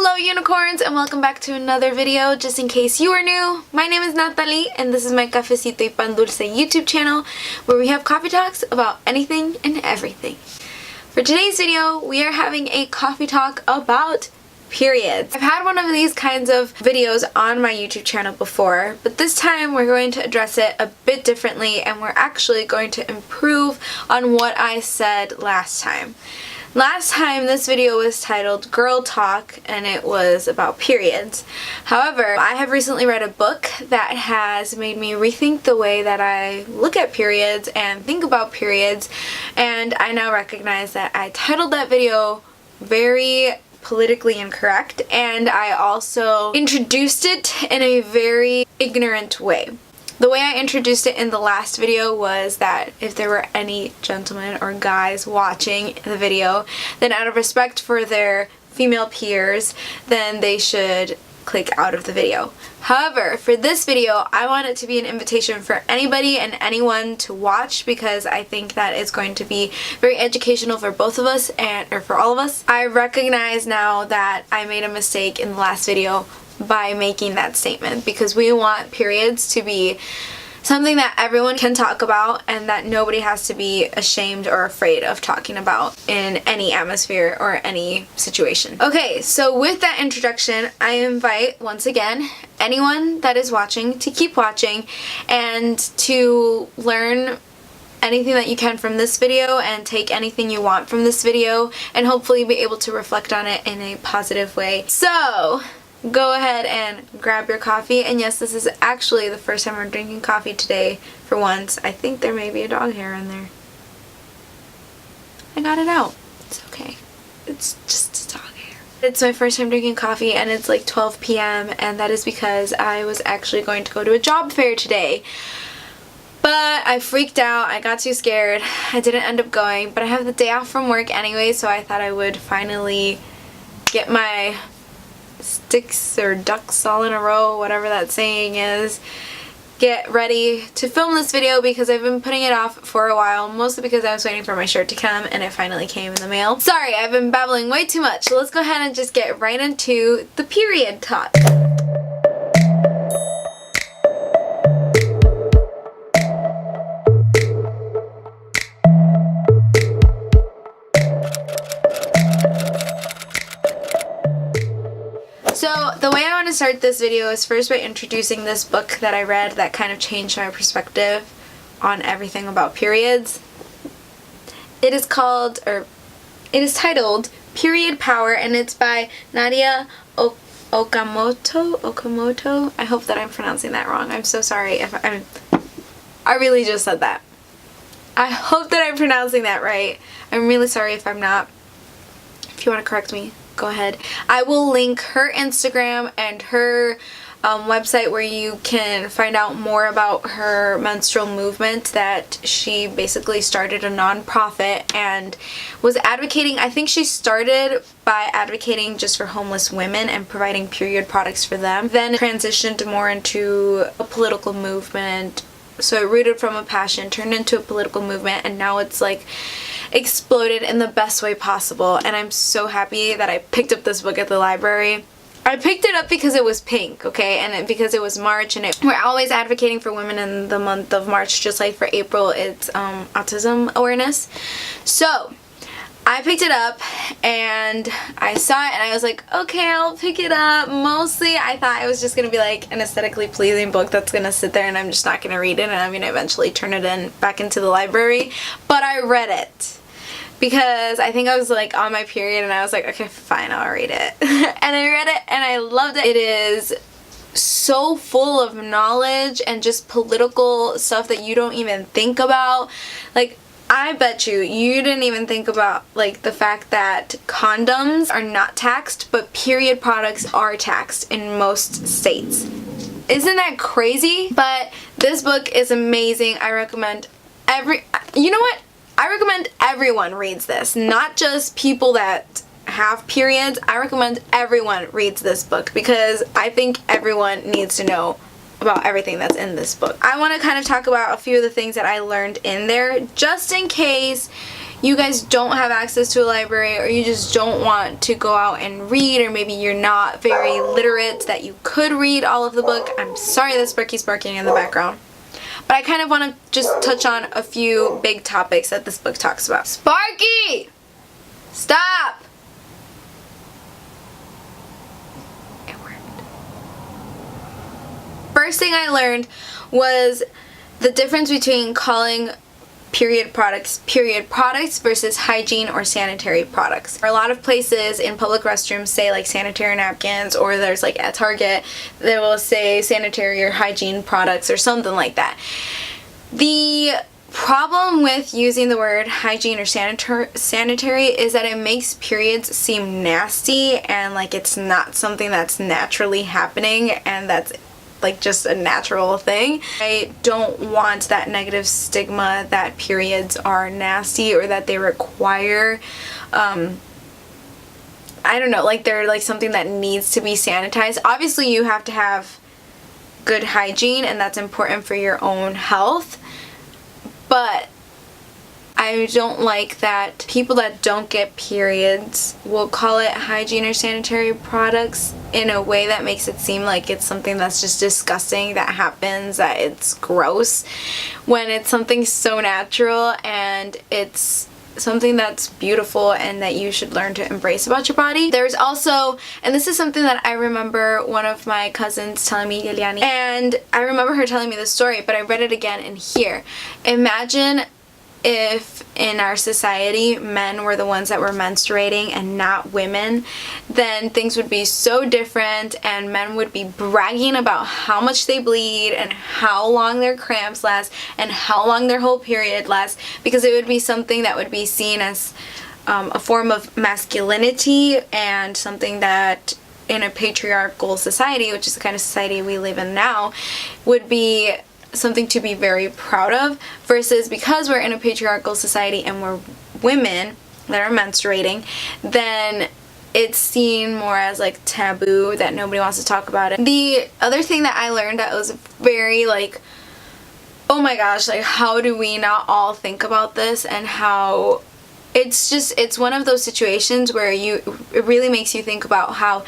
Hello unicorns, and welcome back to another video. Just in case you are new, my name is Natalie and this is my Cafecito y Pan Dulce YouTube channel where we have coffee talks about anything and everything. For today's video, we are having a coffee talk about periods. I've had one of these kinds of videos on my YouTube channel before, but this time we're going to address it a bit differently and we're actually going to improve on what I said last time. Last time this video was titled Girl Talk and it was about periods. However, I have recently read a book that has made me rethink the way that I look at periods and think about periods, and I now recognize that I titled that video very politically incorrect and I also introduced it in a very ignorant way. The way I introduced it in the last video was that if there were any gentlemen or guys watching the video, then out of respect for their female peers, then they should click out of the video. However, for this video, I want it to be an invitation for anybody and anyone to watch because I think that it's going to be very educational for both of us or for all of us. I recognize now that I made a mistake in the last video by making that statement because we want periods to be something that everyone can talk about and that nobody has to be ashamed or afraid of talking about in any atmosphere or any situation. Okay, so with that introduction, I invite once again anyone that is watching to keep watching and to learn anything that you can from this video and take anything you want from this video and hopefully be able to reflect on it in a positive way. So go ahead and grab your coffee, and yes, this is actually the first time I'm drinking coffee today for once. I think there may be a dog hair in there. I got it out. It's okay. It's just a dog hair. It's my first time drinking coffee and it's like 12 p.m. and that is because I was actually going to go to a job fair today. But I freaked out, I got too scared, I didn't end up going, but I have the day off from work anyway, so I thought I would finally get my sticks or ducks all in a row, whatever that saying is, get ready to film this video because I've been putting it off for a while, mostly because I was waiting for my shirt to come and it finally came in the mail. Sorry, I've been babbling way too much, so let's go ahead and just get right into the period talk. So the way I want to start this video is first by introducing this book that I read that kind of changed my perspective on everything about periods. It is titled Period Power and it's by Nadia Okamoto. I hope that I'm pronouncing that wrong. I'm so sorry if I really just said that. I hope that I'm pronouncing that right. I'm really sorry if I'm not. If you want to correct me, go ahead. I will link her Instagram and her website where you can find out more about her menstrual movement that she basically started a non-profit and was advocating. I think she started by advocating just for homeless women and providing period products for them, then transitioned more into a political movement. So it rooted from a passion, turned into a political movement, and now it's like exploded in the best way possible. And I'm so happy that I picked up this book at the library. I picked it up because it was pink, okay, and because it was March, and we're always advocating for women in the month of March, just like for April it's autism awareness. So I picked it up and I saw it and I was like, okay, I'll pick it up. Mostly I thought it was just going to be like an aesthetically pleasing book that's going to sit there and I'm just not going to read it and I'm going to eventually turn it back into the library. But I read it because I think I was like on my period and I was like, okay, fine, I'll read it. And I read it and I loved it. It is so full of knowledge and just political stuff that you don't even think about. Like, I bet you didn't even think about like the fact that condoms are not taxed, but period products are taxed in most states. Isn't that crazy? But this book is amazing. I recommend you know what? I recommend everyone reads this, not just people that have periods. I recommend everyone reads this book because I think everyone needs to know about everything that's in this book. I want to kind of talk about a few of the things that I learned in there just in case you guys don't have access to a library, or you just don't want to go out and read, or maybe you're not very literate that you could read all of the book. I'm sorry that Sparky's barking in the background. But I kind of want to just touch on a few big topics that this book talks about. Sparky! Stop! It worked. First thing I learned was the difference between calling period products versus hygiene or sanitary products. A lot of places in public restrooms say like sanitary napkins, or there's like at Target they will say sanitary or hygiene products or something like that. The problem with using the word hygiene or sanitary is that it makes periods seem nasty and like it's not something that's naturally happening and that's like just a natural thing. I don't want that negative stigma that periods are nasty or that they require I don't know, like they're like something that needs to be sanitized. Obviously you have to have good hygiene and that's important for your own health, but I don't like that people that don't get periods will call it hygiene or sanitary products in a way that makes it seem like it's something that's just disgusting that happens, that it's gross, when it's something so natural and it's something that's beautiful and that you should learn to embrace about your body. There's also, and this is something that I remember one of my cousins telling me, Eliani, and I remember her telling me this story, but I read it again in here. Imagine if in our society men were the ones that were menstruating and not women, then things would be so different and men would be bragging about how much they bleed and how long their cramps last and how long their whole period lasts, because it would be something that would be seen as a form of masculinity and something that in a patriarchal society, which is the kind of society we live in now, would be something to be very proud of, versus because we're in a patriarchal society and we're women that are menstruating, then it's seen more as like taboo, that nobody wants to talk about it. The other thing that I learned that was very like, oh my gosh, like how do we not all think about this, and how it's one of those situations where it really makes you think about how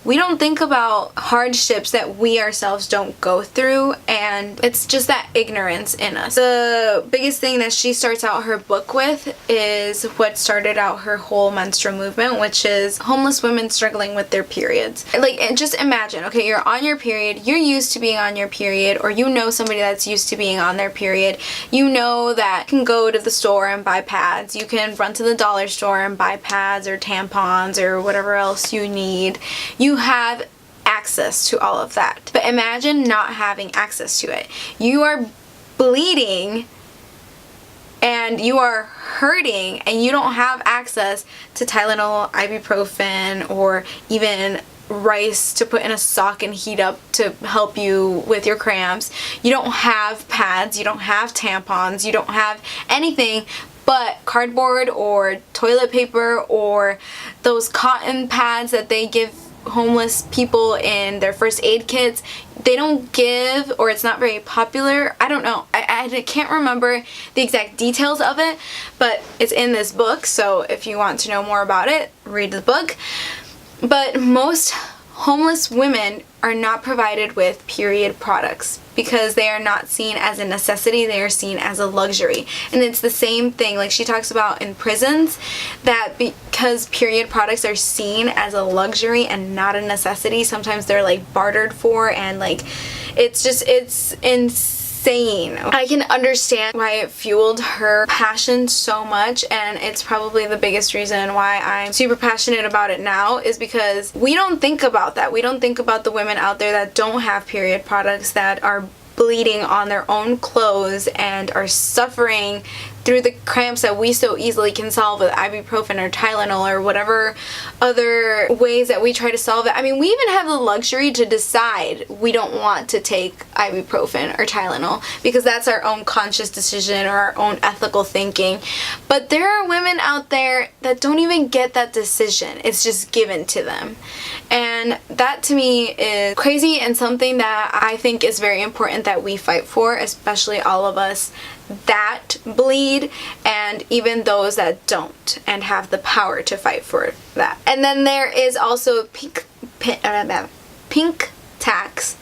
we don't think about hardships that we ourselves don't go through, and it's just that ignorance in us. The biggest thing that she starts out her book with is what started out her whole menstrual movement, which is homeless women struggling with their periods. Like, just imagine, okay, you're on your period, you're used to being on your period, or you know somebody that's used to being on their period. You know that you can go to the store and buy pads, you can run to the dollar store and buy pads or tampons or whatever else you need. You have access to all of that. But imagine not having access to it. You are bleeding and you are hurting and you don't have access to Tylenol, ibuprofen, or even rice to put in a sock and heat up to help you with your cramps. You don't have pads, you don't have tampons, you don't have anything but cardboard or toilet paper or those cotton pads that they give homeless people in their first aid kits. They don't give, or it's not very popular. I don't know. I can't remember the exact details of it, but it's in this book, so if you want to know more about it, read the book. But most homeless women are not provided with period products because they are not seen as a necessity, they are seen as a luxury. And it's the same thing, like she talks about in prisons, that because period products are seen as a luxury and not a necessity, sometimes they're like bartered for, and like it's insane. I can understand why it fueled her passion so much, and it's probably the biggest reason why I'm super passionate about it now, is because we don't think about that. We don't think about the women out there that don't have period products, that are bleeding on their own clothes and are suffering through the cramps that we so easily can solve with ibuprofen or Tylenol or whatever other ways that we try to solve it. I mean, we even have the luxury to decide we don't want to take ibuprofen or Tylenol because that's our own conscious decision or our own ethical thinking. But there are women out there that don't even get that decision. It's just given to them. And that to me is crazy and something that I think is very important that we fight for, especially all of us that bleed and even those that don't and have the power to fight for that. And then there is also pink tax,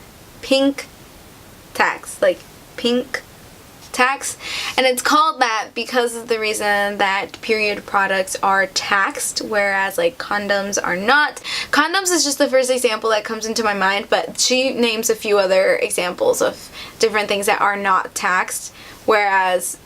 and it's called that because of the reason that period products are taxed, whereas like condoms are not. Condoms is just the first example that comes into my mind, but she names a few other examples of different things that are not taxed, whereas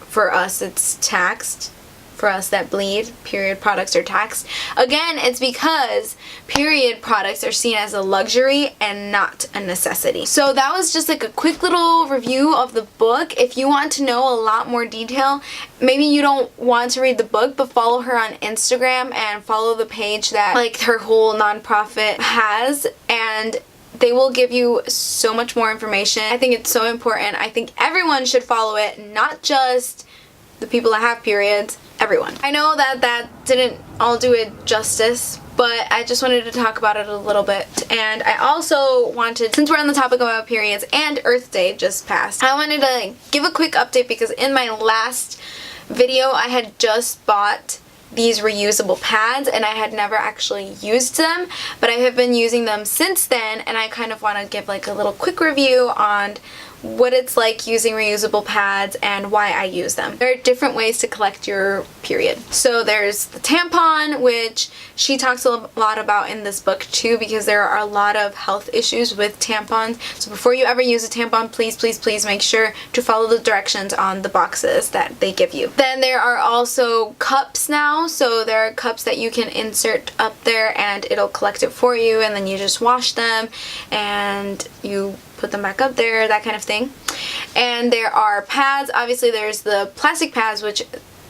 for us it's taxed. For us that bleed, period products are taxed. Again, it's because period products are seen as a luxury and not a necessity. So that was just like a quick little review of the book. If you want to know a lot more detail, maybe you don't want to read the book, but follow her on Instagram and follow the page that like her whole nonprofit has, and they will give you so much more information. I think it's so important. I think everyone should follow it, not just the people that have periods, everyone. I know that didn't all do it justice, but I just wanted to talk about it a little bit. And I also wanted, since we're on the topic about periods and Earth Day just passed, I wanted to give a quick update because in my last video I had just bought these reusable pads and I had never actually used them, but I have been using them since then, and I kind of want to give like a little quick review on what it's like using reusable pads and why I use them. There are different ways to collect your period. So there's the tampon, which she talks a lot about in this book too, because there are a lot of health issues with tampons. So before you ever use a tampon, please make sure to follow the directions on the boxes that they give you. Then there are also cups now. So there are cups that you can insert up there and it'll collect it for you, and then you just wash them and you put them back up there, that kind of thing. And there are pads. Obviously there's the plastic pads, which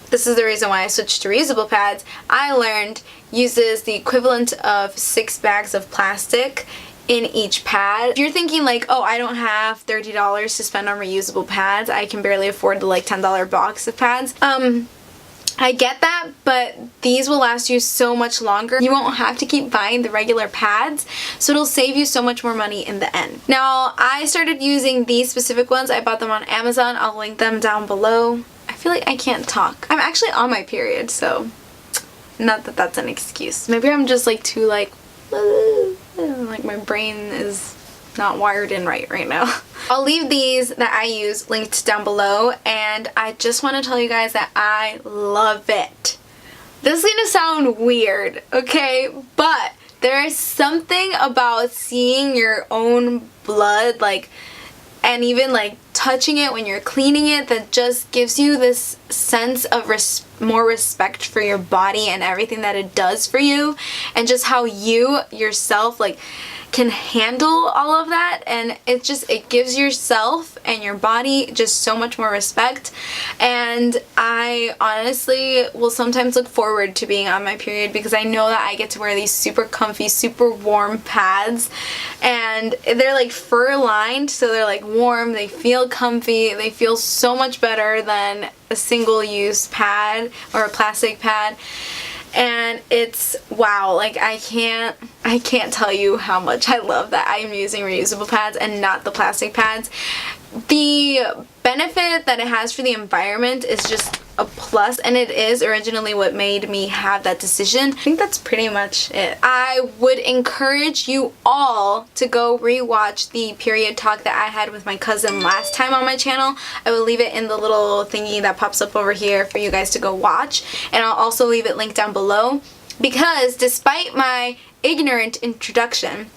this is the reason why I switched to reusable pads. I learned uses the equivalent of 6 bags of plastic in each pad. If you're thinking like, oh, I don't have $30 to spend on reusable pads, I can barely afford the like $10 box of pads. I get that, but these will last you so much longer. You won't have to keep buying the regular pads, so it'll save you so much more money in the end. Now, I started using these specific ones. I bought them on Amazon. I'll link them down below. I feel like I can't talk. I'm actually on my period, so not that that's an excuse. Maybe I'm just like too like my brain is not wired in right now. I'll leave these that I use linked down below, and I just want to tell you guys that I love it. This is gonna sound weird, okay? But there is something about seeing your own blood, like, and even like touching it when you're cleaning it, that just gives you this sense of more respect for your body and everything that it does for you, and just how you yourself like can handle all of that. And it gives yourself and your body just so much more respect. And I honestly will sometimes look forward to being on my period because I know that I get to wear these super comfy, super warm pads, and they're like fur lined, so they're like warm, they feel comfy, they feel so much better than a single-use pad or a plastic pad. And it's wow, like I can't tell you how much I love that I'm using reusable pads and not the plastic pads. The benefit that it has for the environment is just a plus, and it is originally what made me have that decision. I think that's pretty much it. I would encourage you all to go rewatch the period talk that I had with my cousin last time on my channel. I will leave it in the little thingy that pops up over here for you guys to go watch, and I'll also leave it linked down below, because despite my ignorant introduction,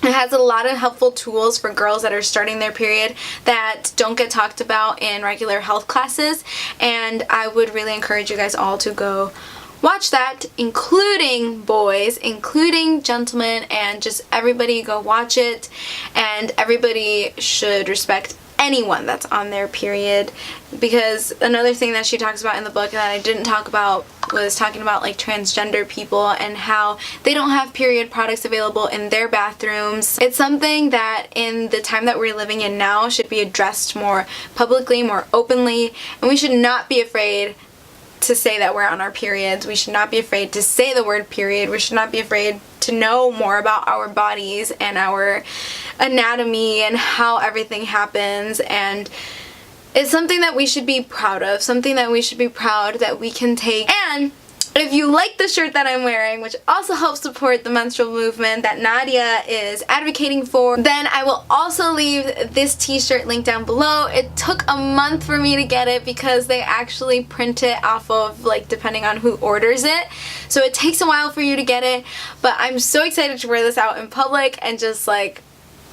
it has a lot of helpful tools for girls that are starting their period that don't get talked about in regular health classes, and I would really encourage you guys all to go watch that, including boys, including gentlemen, and just everybody go watch it. And everybody should respect anyone that's on their period, because another thing that she talks about in the book that I didn't talk about was talking about like transgender people and how they don't have period products available in their bathrooms. It's something that in the time that we're living in now should be addressed more publicly, more openly, and we should not be afraid to say that we're on our periods. We should not be afraid to say the word period. We should not be afraid to know more about our bodies and our anatomy and how everything happens. And is something that we should be proud of, something that we should be proud that we can take. And if you like the shirt that I'm wearing, which also helps support the menstrual movement that Nadia is advocating for, then I will also leave this t-shirt link down below. It took a month for me to get it because they actually print it off of, like, depending on who orders it. So it takes a while for you to get it, but I'm so excited to wear this out in public and just, like,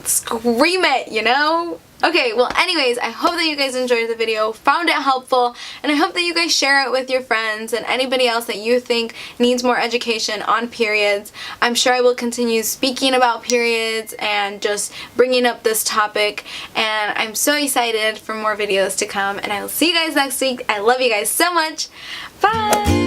scream it, you know? Okay, well anyways, I hope that you guys enjoyed the video, found it helpful, and I hope that you guys share it with your friends and anybody else that you think needs more education on periods. I'm sure I will continue speaking about periods and just bringing up this topic, and I'm so excited for more videos to come, and I will see you guys next week. I love you guys so much. Bye!